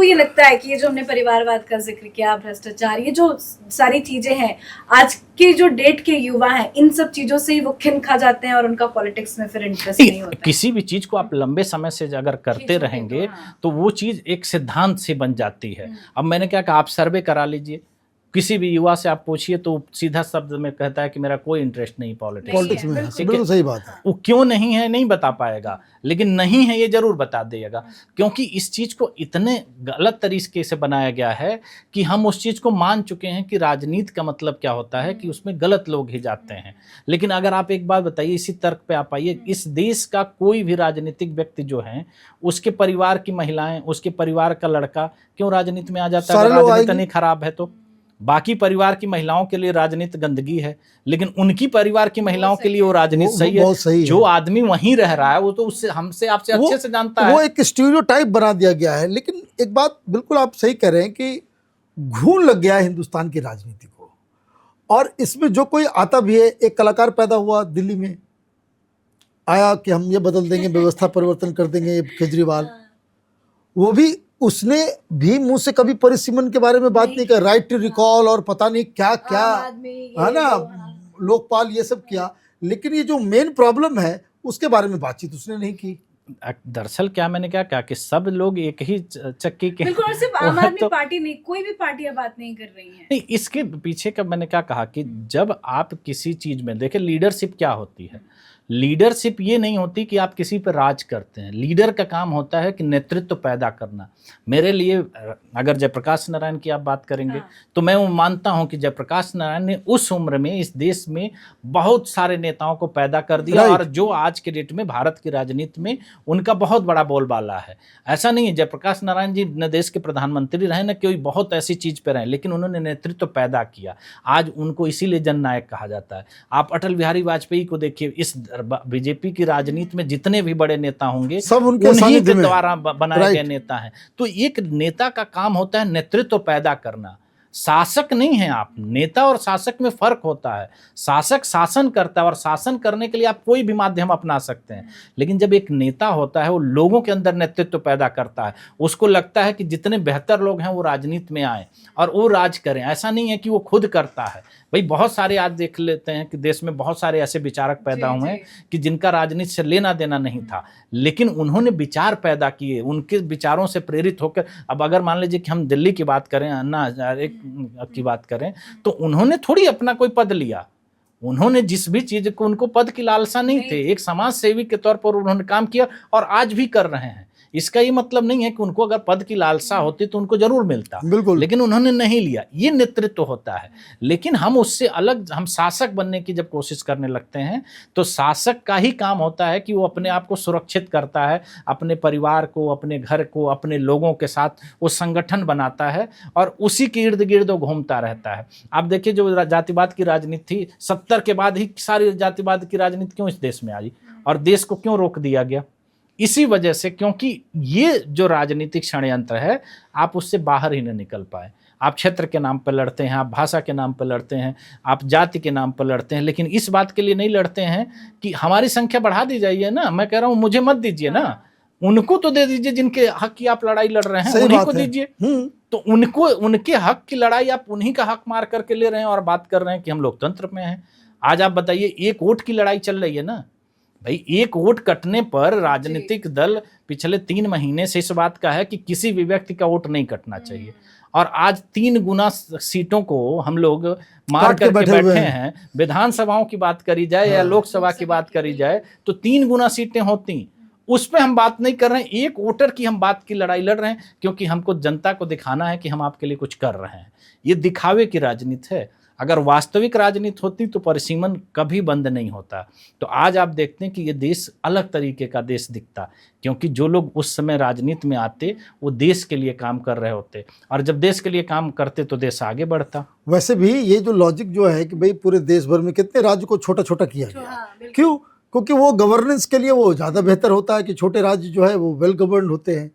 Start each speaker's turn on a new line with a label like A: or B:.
A: आपको ये लगता है कि ये जो हमने परिवारवाद का जिक्र किया, भ्रष्टाचार, ये जो सारी चीजें हैं, आज के जो डेट के युवा हैं, इन सब चीजों से ही वो खिन खा जाते हैं और उनका पॉलिटिक्स में फिर इंटरेस्ट नहीं होता?
B: किसी भी चीज को आप लंबे समय से अगर करते रहेंगे तो वो चीज एक सिद्धांत से बन जाती है। अब मैंने क्या कहा, आप सर्वे करा लीजिए, किसी भी युवा से आप पूछिए तो सीधा शब्द में कहता है कि मेरा कोई इंटरेस्ट नहीं
C: पॉलिटिक्स में। बिल्कुल सही बात है।
B: वो क्यों नहीं है नहीं बता पाएगा, लेकिन नहीं है ये जरूर बता देगा, क्योंकि इस चीज को इतने गलत तरीके से बनाया गया है कि हम उस चीज को मान चुके हैं कि राजनीति का मतलब क्या होता है, कि उसमें गलत लोग ही जाते हैं। लेकिन अगर आप एक बात बताइए, इसी तर्क पे आप आइए, इस देश का कोई भी राजनीतिक व्यक्ति जो है, उसके परिवार की महिलाएं, उसके परिवार का लड़का क्यों राजनीति में आ जाता है? राजनीति नहीं खराब है तो बाकी परिवार की महिलाओं के लिए राजनीति गंदगी है, लेकिन उनकी परिवार की महिलाओं के लिए वो राजनीति सही है। जो आदमी वहीं रह रहा है वो तो उससे हमसे आपसे अच्छे से जानता है।
C: वो एक स्टीरियोटाइप बना दिया गया है। लेकिन एक बात बिल्कुल आप सही कह रहे हैं कि घून लग गया है हिंदुस्तान की राजनीति को, और इसमें जो कोई आता भी है, एक कलाकार पैदा हुआ दिल्ली में, आया कि हम ये बदल देंगे, व्यवस्था परिवर्तन कर देंगे, केजरीवाल, वो भी उसने भी मुंह से कभी परिसीमन के बारे में बात नहीं कर, राइट टू रिकॉल और पता नहीं क्या क्या, है ना, लोकपाल, ये सब किया। लेकिन ये जो मेन प्रॉब्लम है उसके बारे में बातचीत उसने नहीं की।
B: दरअसल क्या मैंने क्या कहा कि सब लोग एक ही चक्की के,
A: बिल्कुल, सिर्फ आम आदमी पार्टी नहीं, कोई भी पार्टियां बात नहीं कर रही हैं।
B: नहीं, इसके पीछे का मैंने क्या कहा कि जब आप किसी चीज में देखें, लीडरशिप क्या होती है, लीडरशिप ये नहीं होती कि आप किसी पर राज करते हैं। लीडर का काम होता है कि नेतृत्व पैदा करना। मेरे लिए अगर जयप्रकाश नारायण की आप बात करेंगे तो मैं वो मानता हूं कि जयप्रकाश नारायण ने उस उम्र में इस देश में बहुत सारे नेताओं को पैदा कर दिया, और जो आज के डेट में भारत की राजनीति में उनका बहुत बड़ा बोलबाला है। ऐसा नहीं है जयप्रकाश नारायण जी न देश के प्रधानमंत्री रहे न कोई बहुत ऐसी चीज पे रहे, लेकिन उन्होंने नेतृत्व पैदा किया। आज उनको इसीलिए जननायक कहा जाता है। आप अटल बिहारी वाजपेयी को देखिए, इस बीजेपी की राजनीति में जितने भी बड़े नेता होंगे
C: सब
B: उन्हीं के द्वारा बनाए गए नेता हैं। तो एक नेता का काम होता है नेतृत्व पैदा करना, शासक नहीं है आप। नेता और शासक में फर्क होता है। शासक शासन करता है और शासन करने के लिए आप कोई भी माध्यम अपना सकते हैं, लेकिन जब एक नेता होता है वो लोगों के अंदर नेतृत्व पैदा करता है। उसको लगता है कि जितने बेहतर लोग हैं वो राजनीति में आए और वो राज करें। ऐसा नहीं है कि वो खुद करता है। भाई बहुत सारे आज देख लेते हैं कि देश में बहुत सारे ऐसे विचारक पैदा हुए हैं कि जिनका राजनीति से लेना देना नहीं था, लेकिन उन्होंने विचार पैदा किए, उनके विचारों से प्रेरित होकर। अब अगर मान लीजिए कि हम दिल्ली की बात करें, अन्ना हजारे की बात करें, तो उन्होंने थोड़ी अपना कोई पद लिया। उन्होंने जिस भी चीज को, उनको पद की लालसा नहीं थे, एक समाज सेवी के तौर पर उन्होंने काम किया और आज भी कर रहे हैं। इसका ये मतलब नहीं है कि उनको अगर पद की लालसा होती तो उनको जरूर मिलता, लेकिन उन्होंने नहीं लिया। ये नेतृत्व होता है। लेकिन हम उससे अलग, हम शासक बनने की जब कोशिश करने लगते हैं तो शासक का ही काम होता है कि वो अपने आप को सुरक्षित करता है, अपने परिवार को, अपने घर को, अपने लोगों के साथ वो संगठन बनाता है और उसी के इर्द गिर्द वो घूमता रहता है। आप देखिए जो जातिवाद की राजनीति थी, 70 के बाद ही सारी जातिवाद की राजनीति क्यों इस देश में आई और देश को क्यों रोक दिया गया? इसी वजह से, क्योंकि ये जो राजनीतिक षड्यंत्र है आप उससे बाहर ही न निकल पाए। आप क्षेत्र के नाम पर लड़ते हैं, आप भाषा के नाम पर लड़ते हैं, आप जाति के नाम पर लड़ते हैं, लेकिन इस बात के लिए नहीं लड़ते हैं कि हमारी संख्या बढ़ा दी जाइए ना। मैं कह रहा हूँ मुझे मत दीजिए ना, उनको तो दे दीजिए जिनके हक की आप लड़ाई लड़ रहे हैं, उन्हीं को दीजिए। तो उनको, उनके हक की लड़ाई आप उन्हीं का हक मार करके ले रहे हैं और बात कर रहे हैं कि हम लोकतंत्र में हैं। आज आप बताइए, एक वोट की लड़ाई चल रही है ना भाई। एक वोट कटने पर राजनीतिक दल पिछले 3 महीने से इस बात का है कि किसी भी व्यक्ति का वोट नहीं कटना चाहिए, और आज 3 गुना सीटों को हम लोग मार करके बैठे हैं। विधानसभाओं की बात करी जाए या लोकसभा की बात करी जाए तो 3 गुना सीटें होती, उस पर हम बात नहीं कर रहे हैं। एक वोटर की हम बात की लड़ाई लड़ रहे हैं, क्योंकि हमको जनता को दिखाना है कि हम आपके लिए कुछ कर रहे हैं। ये दिखावे की राजनीति है। अगर वास्तविक राजनीति होती तो परिसीमन कभी बंद नहीं होता। तो आज आप देखते हैं कि ये देश अलग तरीके का देश दिखता, क्योंकि जो लोग उस समय राजनीति में आते वो देश के लिए काम कर रहे होते, और जब देश के लिए काम करते तो देश आगे बढ़ता।
C: वैसे भी ये जो लॉजिक जो है कि भाई पूरे देश भर में कितने राज्य को छोटा छोटा किया गया, क्यों? क्योंकि वो गवर्नेंस के लिए वो ज़्यादा बेहतर होता है कि छोटे राज्य जो है वो वेल गवर्नड होते हैं।